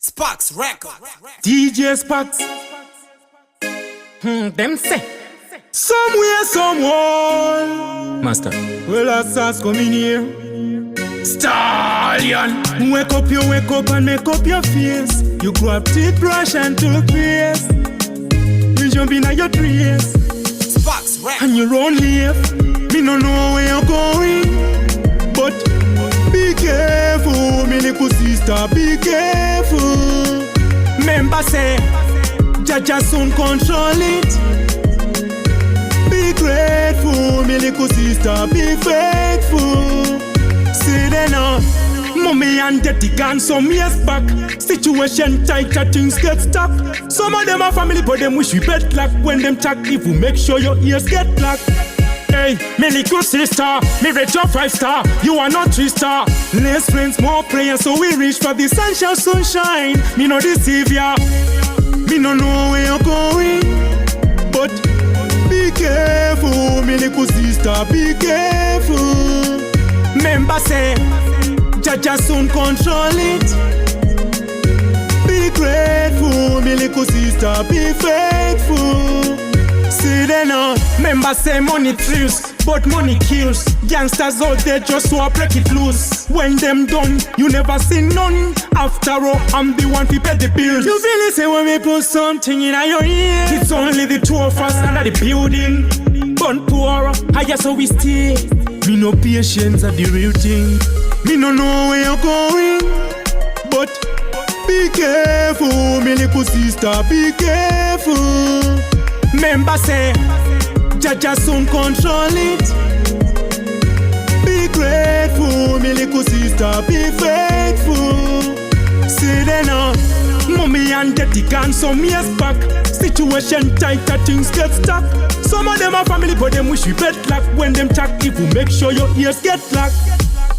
Sparks Record. DJ Sparks. Them say Somewhere, someone. Master. Well, assassin coming here. Stallion. Wake up and make up your face. You grab toothbrush and toothpaste. You jump in at your trace. Sparks Record. And you run left. Me no know where you're going. But be careful, me little sister, be careful. Remember say, Jaja soon control it. Be grateful, me little sister, be faithful. See then now, mommy and daddy gone some years back. Situation tight, things get stuck. Some of them are family, but them wish we bet luck. When them talk, if we make sure your ears get blocked. Hey, me little sister, me rate your 5-star. You are not 3-star. Less friends, more prayers, so we reach for the sunshine. Me no deceive ya. Me no know where you're going. But be careful, me little sister, be careful. Remember say, Jaja soon control it. Be grateful, me little sister, be faithful. See then now, remember say money thrills, but money kills. Gangsters out there just so I break it loose. When them done, you never see none. After all, I'm the one to pay the bills. You feel it say when we put something in your ear. It's only the two of us under the building. But poor, higher so we stay. Me no patience at the real thing. Me no know where you're going. But be careful, me little sister, be careful. Remember say, Jaja soon control it. Be grateful, me little sister, be faithful. See then now, mommy and daddy gone some years back. Situation tight, things get stuck. Some of them are family, but them wish we bet luck. When them talk, if we make sure your ears get locked.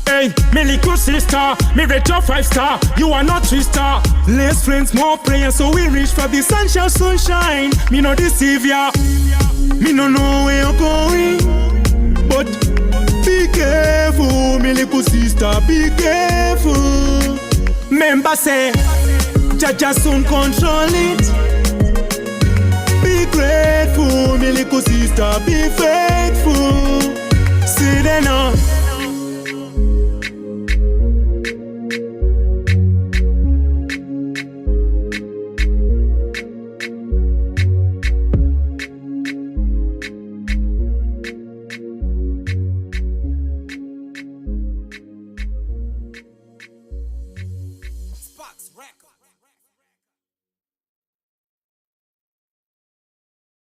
Hey, me little sister, me rate your 5-star. You are not 3-star. Less friends, more prayers, so we reach for the sunshine. Me no deceive ya. Me no know where you're going. But be careful, me little sister, be careful. Remember say, Jaja soon control it. Be grateful, me little sister, be faithful. See then now.